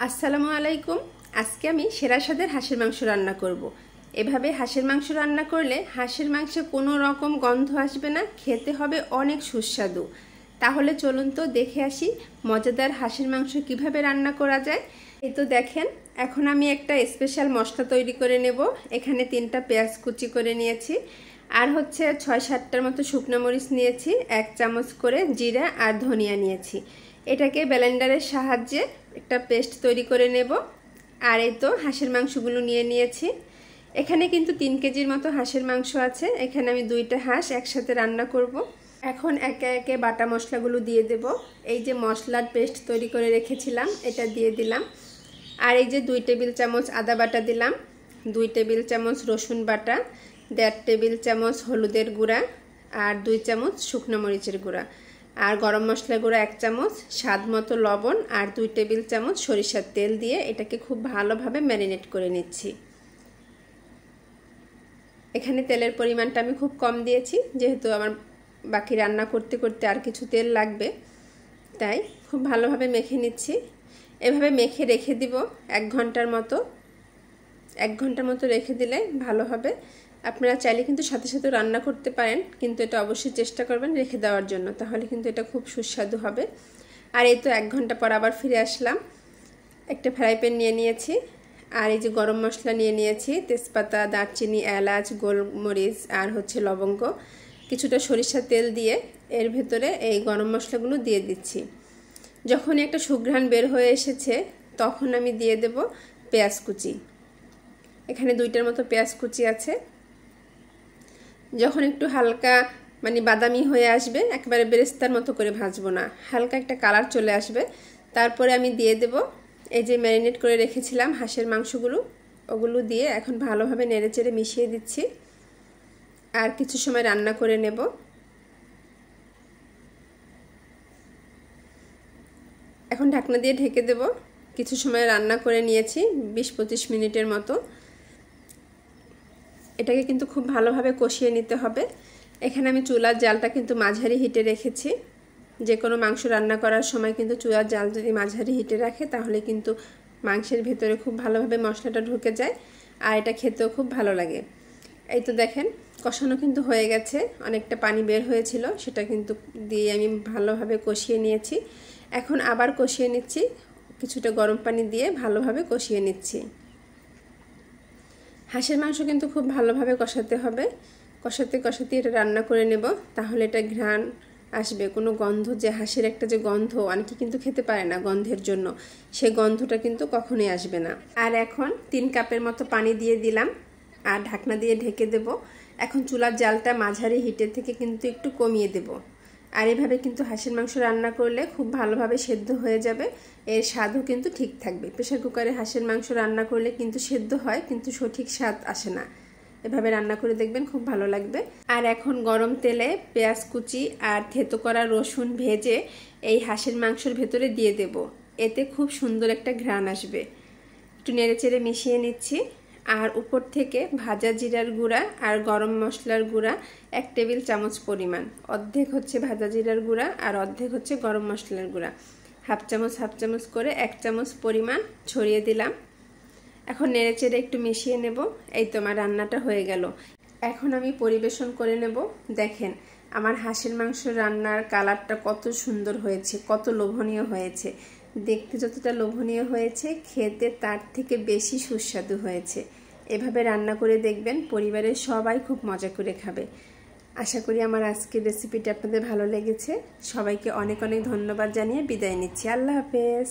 আসসালামু আলাইকুম। আজকে আমি সেরা স্বাদের হাঁসের মাংস রান্না করব। এভাবে হাঁসের মাংস রান্না করলে হাঁসের মাংসে কোনো রকম গন্ধ আসবে না, খেতে হবে অনেক সুস্বাদু। তাহলে চলুন তো দেখে আসি মজাদার হাঁসের মাংস কিভাবে রান্না করা যায়। এই তো দেখেন, এখন আমি একটা স্পেশাল মশলা তৈরি করে নেব। এখানে 3টা পেঁয়াজ কুচি করে নিয়েছি, আর হচ্ছে 6-7টার মতো শুকনো মরিচ নিয়েছি, 1 চামচ করে জিরা আর ধনিয়া নিয়েছি। এটাকে ব্লেন্ডারের সাহায্যে একটা পেস্ট তৈরি করে নেব। আর এই তো হাঁসের মাংসগুলো নিয়ে নিয়েছি। এখানে কিন্তু 3 কেজির মতো হাঁসের মাংস আছে। এখানে আমি 2টা হাঁস একসাথে রান্না করব। এখন একে একে বাটা মশলাগুলো দিয়ে দেব। এই যে মশলার পেস্ট তৈরি করে রেখেছিলাম এটা দিয়ে দিলাম। আর এই যে 2 টেবিল চামচ আদা বাটা দিলাম, 2 টেবিল চামচ রসুন বাটা, 1.5 টেবিল চামচ হলুদের গুঁড়া, আর 2 চামচ শুকনো মরিচের গুঁড়া, আর গরম মশলা গুঁড়া 1 চামচ, স্বাদ মতো লবণ, আর 2 টেবিল চামচ সরিষার তেল দিয়ে এটাকে খুব ভালোভাবে ম্যারিনেট করে নিচ্ছি। এখানে তেলের পরিমাণটা আমি খুব কম দিয়েছি, যেহেতু আমার বাকি রান্না করতে করতে আর কিছু তেল লাগবে, তাই খুব ভালোভাবে মেখে নিচ্ছি। এভাবে মেখে রেখে দিব 1 ঘন্টার মতো। 1 ঘন্টার মতো রেখে দিলে ভালো হবে। আপনারা চাইলে কিন্তু সাথে সাথে রান্না করতে পারেন, কিন্তু এটা অবশ্যই চেষ্টা করবেন রেখে দেওয়ার জন্য, তাহলে কিন্তু এটা খুব সুস্বাদু হবে। আর এই তো 1 ঘন্টা পর আবার ফিরে আসলাম। একটা ফ্রাই প্যান নিয়ে নিয়েছি, আর এই যে গরম মশলা নিয়ে নিয়েছি, তেজপাতা, দারচিনি, এলাচ, গোলমরিচ আর হচ্ছে লবঙ্গ, কিছুটা সরিষার তেল দিয়ে এর ভেতরে এই গরম মশলাগুলো দিয়ে দিচ্ছি। যখন একটা সুঘ্রাণ বের হয়ে এসেছে তখন আমি দিয়ে দেব পেঁয়াজ কুচি। এখানে 2টার মতো পেঁয়াজ কুচি আছে। যখন একটু হালকা বাদামি হয়ে আসবে, একেবারে বেরেস্তার মতো করে ভাজবো না, হালকা একটা কালার চলে আসবে, তারপরে আমি দিয়ে দেব এই যে ম্যারিনেট করে রেখেছিলাম হাঁসের মাংসগুলো, ওগুলো দিয়ে এখন ভালোভাবে নেড়েচেড়ে মিশিয়ে দিচ্ছি। আর কিছু সময় রান্না করে নেব। এখন ঢাকনা দিয়ে ঢেকে দেব। কিছু সময় রান্না করে নিয়েছি, 20-25 মিনিটের মতো। এটাকে কিন্তু খুব ভালোভাবে কষিয়ে নিতে হবে। এখানে আমি চুলার জালটা কিন্তু মাঝারি হিটে রেখেছি। যে কোনো মাংস রান্না করার সময় কিন্তু চুলার জাল যদি মাঝারি হিটে রাখে তাহলে কিন্তু মাংসের ভেতরে খুব ভালোভাবে মশলাটা ঢুকে যায়, আর এটা খেতেও খুব ভালো লাগে। এই তো দেখেন, কষানো কিন্তু হয়ে গেছে, অনেকটা পানি বের হয়েছিল, সেটা কিন্তু দিয়ে আমি ভালোভাবে কষিয়ে নিয়েছি। এখন আবার কষিয়ে নিচ্ছি, কিছুটা গরম পানি দিয়ে ভালোভাবে কষিয়ে নিচ্ছি। হাঁসের মাংস কিন্তু খুব ভালোভাবে কষাতে হবে, কষাতে কষাতে এটা রান্না করে নেব, তাহলে এটা ঘ্রাণ আসবে। কোনো গন্ধ, যে হাঁসের একটা যে গন্ধ, অনেকে কিন্তু খেতে পারে না গন্ধের জন্য, সেই গন্ধটা কিন্তু কখনোই আসবে না। আর এখন 3 কাপের মতো পানি দিয়ে দিলাম, আর ঢাকনা দিয়ে ঢেকে দেব। এখন চুলার জালটা মাঝারি হিটের থেকে কিন্তু একটু কমিয়ে দেব। আর এভাবে কিন্তু হাঁসের মাংস রান্না করলে খুব ভালোভাবে সেদ্ধ হয়ে যাবে, এর স্বাদও কিন্তু ঠিক থাকবে। প্রেসার কুকারে হাঁসের মাংস রান্না করলে কিন্তু সেদ্ধ হয়, কিন্তু সঠিক স্বাদ আসে না। এভাবে রান্না করে দেখবেন, খুব ভালো লাগবে। আর এখন গরম তেলে পেঁয়াজ কুচি আর থেতো করা রসুন ভেজে এই হাঁসের মাংসের ভেতরে দিয়ে দেব। এতে খুব সুন্দর একটা ঘ্রাণ আসবে। একটু নেড়েচেড়ে মিশিয়ে নিচ্ছি। আর উপর থেকে ভাজা জিরার গুঁড়া আর গরম মশলার গুঁড়া 1 টেবিল চামচ পরিমাণ, অর্ধেক হচ্ছে ভাজা জিরার গুঁড়া আর অর্ধেক হচ্ছে গরম মশলার গুঁড়া, হাফ চামচ করে 1 চামচ পরিমাণ ছড়িয়ে দিলাম। এখন নেড়েচেড়ে একটু মিশিয়ে নেব। এই তো আমার রান্নাটা হয়ে গেল। এখন আমি পরিবেশন করে নেব। দেখেন আমার হাঁসের মাংস রান্নার কালারটা কত সুন্দর হয়েছে, কত লোভনীয় হয়েছে। দেখতে যতটা লোভনীয় হয়েছে, খেতে তার থেকে বেশি সুস্বাদু হয়েছে। এভাবে রান্না করে দেখবেন, পরিবারের সবাই খুব মজা করে খাবে। আশা করি আমার আজকের রেসিপিটা আপনাদের ভালো লেগেছে। সবাইকে অনেক অনেক ধন্যবাদ জানিয়ে বিদায় নিচ্ছি। আল্লাহ হাফেজ।